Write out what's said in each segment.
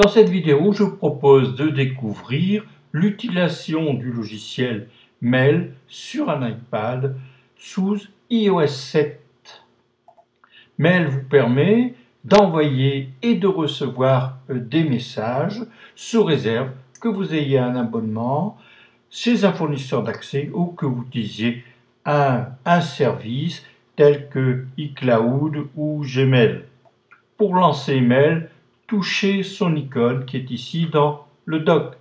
Dans cette vidéo, je vous propose de découvrir l'utilisation du logiciel Mail sur un iPad sous iOS 7. Mail vous permet d'envoyer et de recevoir des messages sous réserve que vous ayez un abonnement chez un fournisseur d'accès ou que vous utilisiez un service tel que iCloud ou Gmail. Pour lancer Mail, touchez son icône qui est ici dans le dock.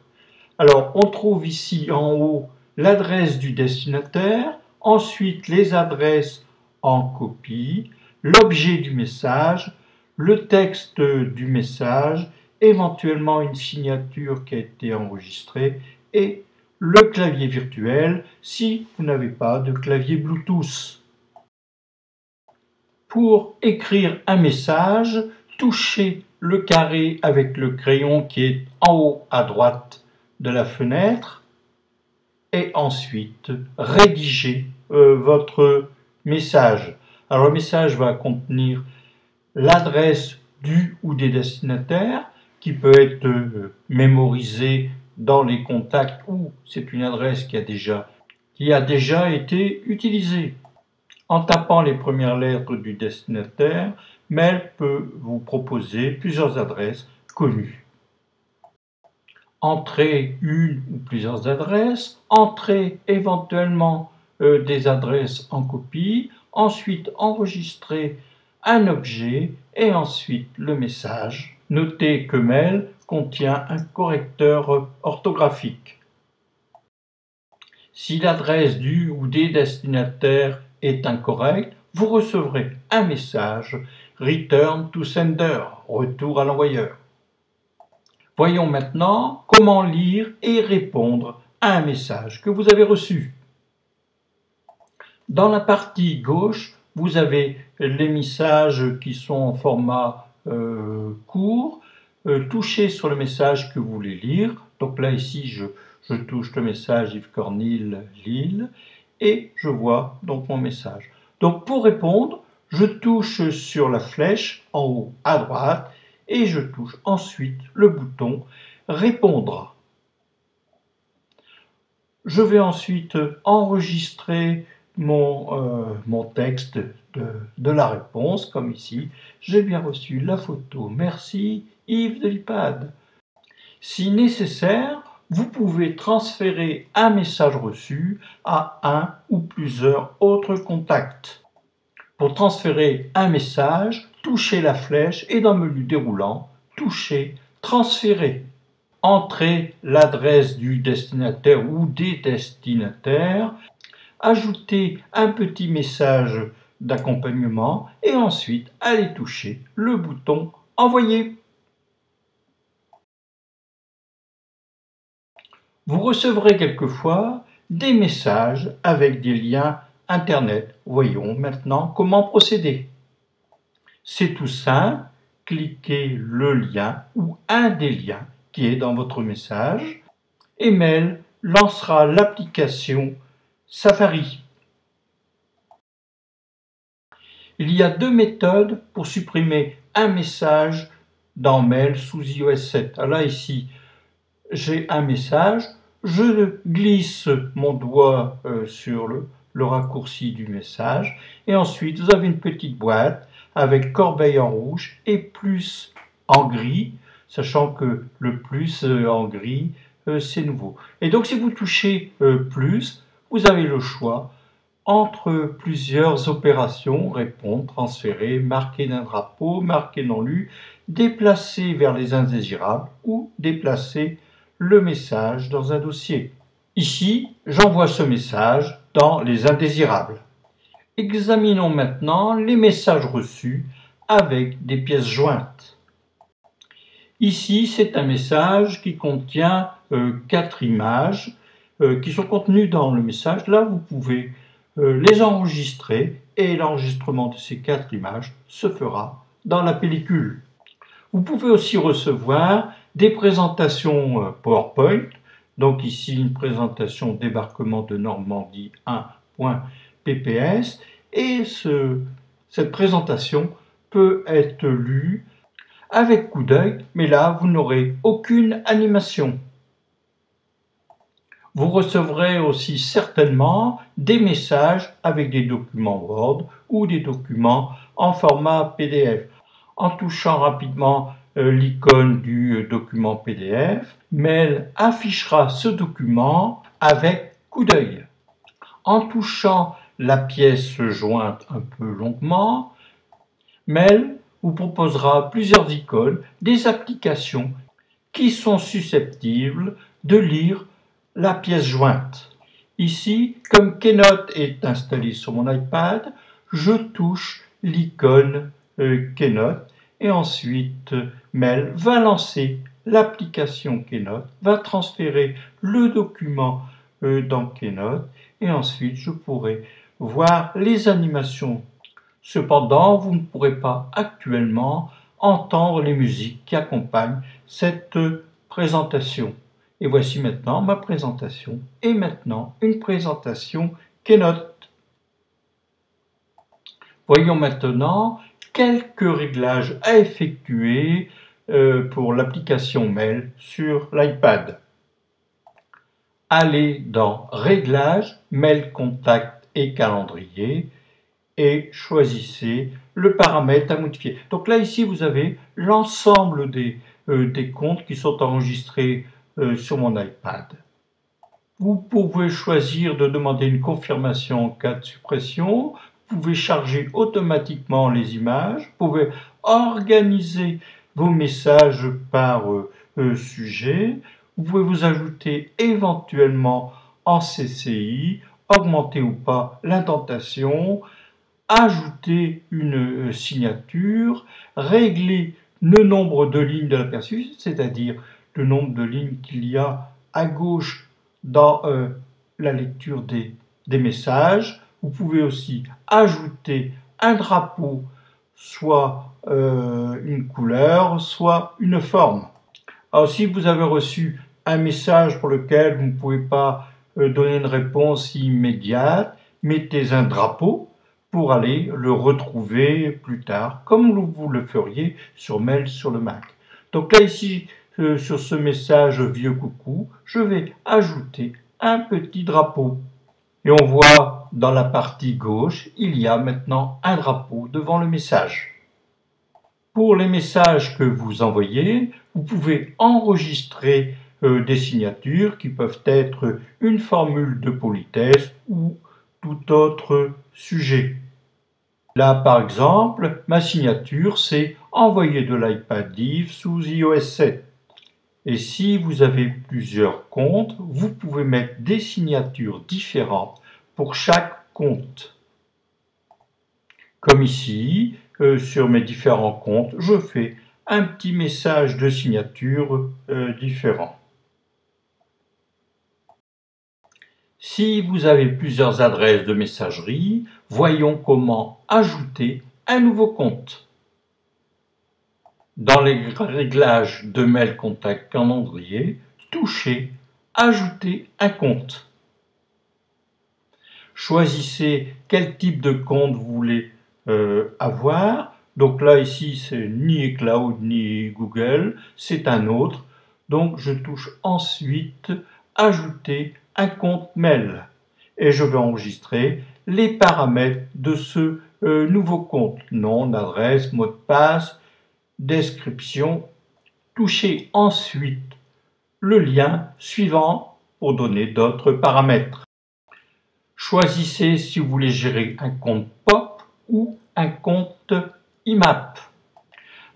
Alors, on trouve ici en haut l'adresse du destinataire, ensuite les adresses en copie, l'objet du message, le texte du message, éventuellement une signature qui a été enregistrée et le clavier virtuel si vous n'avez pas de clavier Bluetooth. Pour écrire un message, touchez le carré avec le crayon qui est en haut à droite de la fenêtre et ensuite rédigez votre message. Alors le message va contenir l'adresse du ou des destinataires qui peut être mémorisée dans les contacts ou c'est une adresse qui a déjà été utilisée. En tapant les premières lettres du destinataire, Mail peut vous proposer plusieurs adresses connues. Entrez une ou plusieurs adresses, entrez éventuellement des adresses en copie, ensuite enregistrez un objet et ensuite le message. Notez que Mail contient un correcteur orthographique. Si l'adresse du ou des destinataires est incorrecte, vous recevrez un message Return to Sender, retour à l'envoyeur. Voyons maintenant comment lire et répondre à un message que vous avez reçu. Dans la partie gauche, vous avez les messages qui sont en format court. Touchez sur le message que vous voulez lire. Donc là, ici, je touche le message Yves Cornille, Lille, et je vois donc mon message. Donc pour répondre, je touche sur la flèche en haut à droite et je touche ensuite le bouton Répondre. Je vais ensuite enregistrer mon texte de la réponse, comme ici. J'ai bien reçu la photo. Merci Yves de l'iPad. Si nécessaire, vous pouvez transférer un message reçu à un ou plusieurs autres contacts. Pour transférer un message, touchez la flèche et dans le menu déroulant, touchez Transférer. Entrez l'adresse du destinataire ou des destinataires, ajoutez un petit message d'accompagnement et ensuite allez toucher le bouton Envoyer. Vous recevrez quelquefois des messages avec des liens Internet. Voyons maintenant comment procéder. C'est tout simple, cliquez le lien ou un des liens qui est dans votre message et Mail lancera l'application Safari. Il y a deux méthodes pour supprimer un message dans Mail sous iOS 7. Alors là, ici, j'ai un message, je glisse mon doigt sur le raccourci du message et ensuite vous avez une petite boîte avec corbeille en rouge et plus en gris, sachant que le plus en gris c'est nouveau. Et donc si vous touchez plus, vous avez le choix entre plusieurs opérations, répondre, transférer, marquer d'un drapeau, marquer non lu, déplacer vers les indésirables ou déplacer le message dans un dossier. Ici, j'envoie ce message dans les indésirables. Examinons maintenant les messages reçus avec des pièces jointes. Ici, c'est un message qui contient 4 images qui sont contenues dans le message. Là, vous pouvez les enregistrer et l'enregistrement de ces 4 images se fera dans la pellicule. Vous pouvez aussi recevoir des présentations PowerPoint. Donc ici, une présentation débarquement de Normandie 1.pps. Et cette présentation peut être lue avec coup d'œil, mais là, vous n'aurez aucune animation. Vous recevrez aussi certainement des messages avec des documents Word ou des documents en format PDF. En touchant rapidement l'icône du document PDF, Mail affichera ce document avec coup d'œil. En touchant la pièce jointe un peu longuement, Mail vous proposera plusieurs icônes, des applications qui sont susceptibles de lire la pièce jointe. Ici, comme Keynote est installé sur mon iPad, je touche l'icône Keynote et ensuite Mail va lancer l'application Keynote, va transférer le document dans Keynote et ensuite je pourrai voir les animations. Cependant, vous ne pourrez pas actuellement entendre les musiques qui accompagnent cette présentation. Et voici maintenant ma présentation et maintenant une présentation Keynote. Voyons maintenant quelques réglages à effectuer pour l'application Mail sur l'iPad. Allez dans Réglages, Mail, Contact et Calendrier et choisissez le paramètre à modifier. Donc là, ici, vous avez l'ensemble des comptes qui sont enregistrés sur mon iPad. Vous pouvez choisir de demander une confirmation en cas de suppression. Vous pouvez charger automatiquement les images. Vous pouvez organiser vos messages par sujet. Vous pouvez vous ajouter éventuellement en CCI, augmenter ou pas l'indentation, ajouter une signature, régler le nombre de lignes de l'aperçu, c'est-à-dire le nombre de lignes qu'il y a à gauche dans la lecture des messages. Vous pouvez aussi ajouter un drapeau, soit une couleur, soit une forme. Alors, si vous avez reçu un message pour lequel vous ne pouvez pas donner une réponse immédiate, mettez un drapeau pour aller le retrouver plus tard, comme vous le feriez sur Mail sur le Mac. Donc là, ici, sur ce message vieux coucou, je vais ajouter un petit drapeau. Et on voit dans la partie gauche, il y a maintenant un drapeau devant le message. Pour les messages que vous envoyez, vous pouvez enregistrer des signatures qui peuvent être une formule de politesse ou tout autre sujet. Là, par exemple, ma signature, c'est envoyer de l'iPad Live sous iOS 7. Et si vous avez plusieurs comptes, vous pouvez mettre des signatures différentes pour chaque compte. Comme ici, sur mes différents comptes, je fais un petit message de signature différent. Si vous avez plusieurs adresses de messagerie, voyons comment ajouter un nouveau compte. Dans les réglages de Mail, Contact, Calendrier, touchez Ajouter un compte. Choisissez quel type de compte vous voulez avoir. Donc là, ici, c'est ni iCloud ni Google, c'est un autre. Donc je touche ensuite Ajouter un compte mail et je vais enregistrer les paramètres de ce nouveau compte. Nom, adresse, mot de passe, description. Touchez ensuite le lien suivant pour donner d'autres paramètres. Choisissez si vous voulez gérer un compte POP ou un compte IMAP.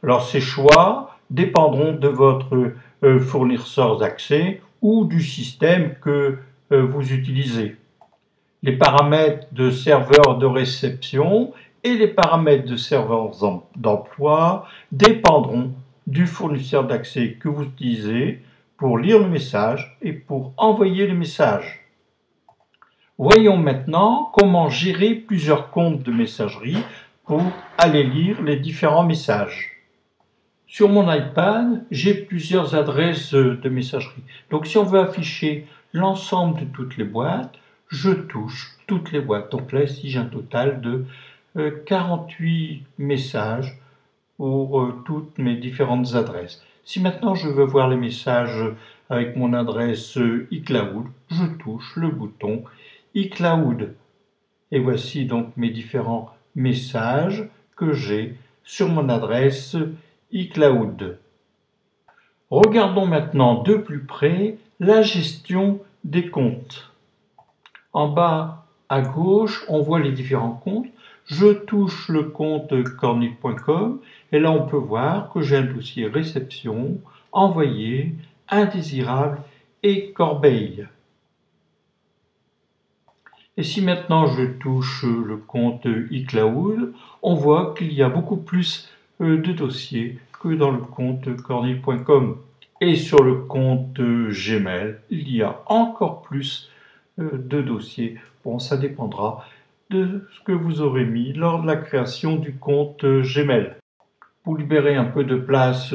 Alors ces choix dépendront de votre fournisseur d'accès ou du système que vous utilisez. Les paramètres de serveur de réception et les paramètres de serveur d'emploi dépendront du fournisseur d'accès que vous utilisez pour lire le message et pour envoyer le message. Voyons maintenant comment gérer plusieurs comptes de messagerie pour aller lire les différents messages. Sur mon iPad, j'ai plusieurs adresses de messagerie. Donc si on veut afficher l'ensemble de toutes les boîtes, je touche toutes les boîtes. Donc là, ici, j'ai un total de 48 messages pour toutes mes différentes adresses. Si maintenant je veux voir les messages avec mon adresse iCloud, je touche le bouton iCloud. Et voici donc mes différents messages que j'ai sur mon adresse iCloud. Regardons maintenant de plus près la gestion des comptes. En bas à gauche, on voit les différents comptes. Je touche le compte cornit.com et là on peut voir que j'ai un dossier réception, envoyé, indésirable et corbeille. Et si maintenant je touche le compte iCloud, on voit qu'il y a beaucoup plus de dossiers que dans le compte cornit.com. Et sur le compte Gmail, il y a encore plus de dossiers. Bon, ça dépendra de ce que vous aurez mis lors de la création du compte Gmail. Pour libérer un peu de place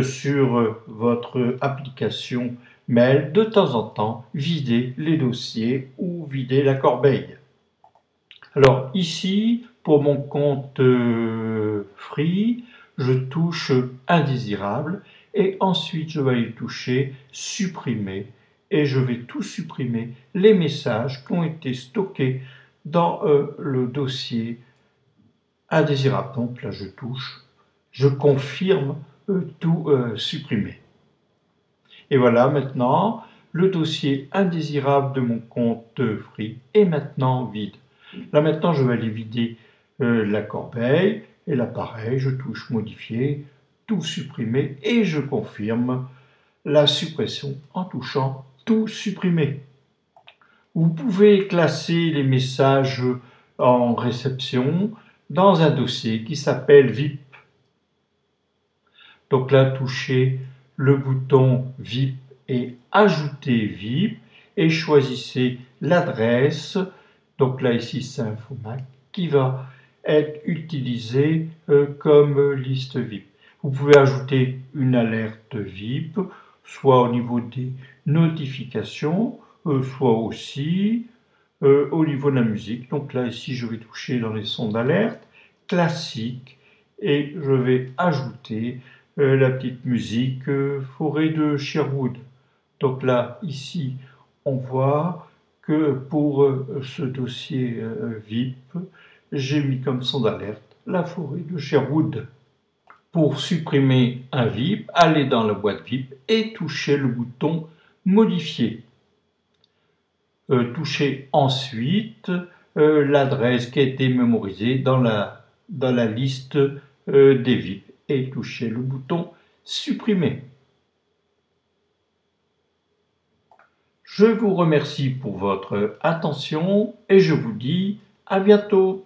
sur votre application mail, de temps en temps, videz les dossiers ou videz la corbeille. Alors ici, pour mon compte Free, je touche indésirable et ensuite je vais aller toucher supprimer et je vais tout supprimer les messages qui ont été stockés dans le dossier indésirable. Donc là je touche, je confirme tout supprimer. Et voilà maintenant, le dossier indésirable de mon compte Free est maintenant vide. Là maintenant, je vais aller vider la corbeille. Et là, pareil, je touche modifier, tout supprimer et je confirme la suppression en touchant tout supprimer. Vous pouvez classer les messages en réception dans un dossier qui s'appelle VIP. Donc là, touchez le bouton VIP et ajouter VIP et choisissez l'adresse. Donc là, ici, c'est Infomac qui va être utilisé comme liste VIP. Vous pouvez ajouter une alerte VIP, soit au niveau des notifications, soit aussi au niveau de la musique. Donc là, ici, je vais toucher dans les sons d'alerte, classique, et je vais ajouter la petite musique Forêt de Sherwood. Donc là, ici, on voit que pour ce dossier VIP, j'ai mis comme son d'alerte la forêt de Sherwood. Pour supprimer un VIP, allez dans la boîte VIP et touchez le bouton Modifier. Touchez ensuite l'adresse qui a été mémorisée dans la liste des VIP et touchez le bouton Supprimer. Je vous remercie pour votre attention et je vous dis à bientôt.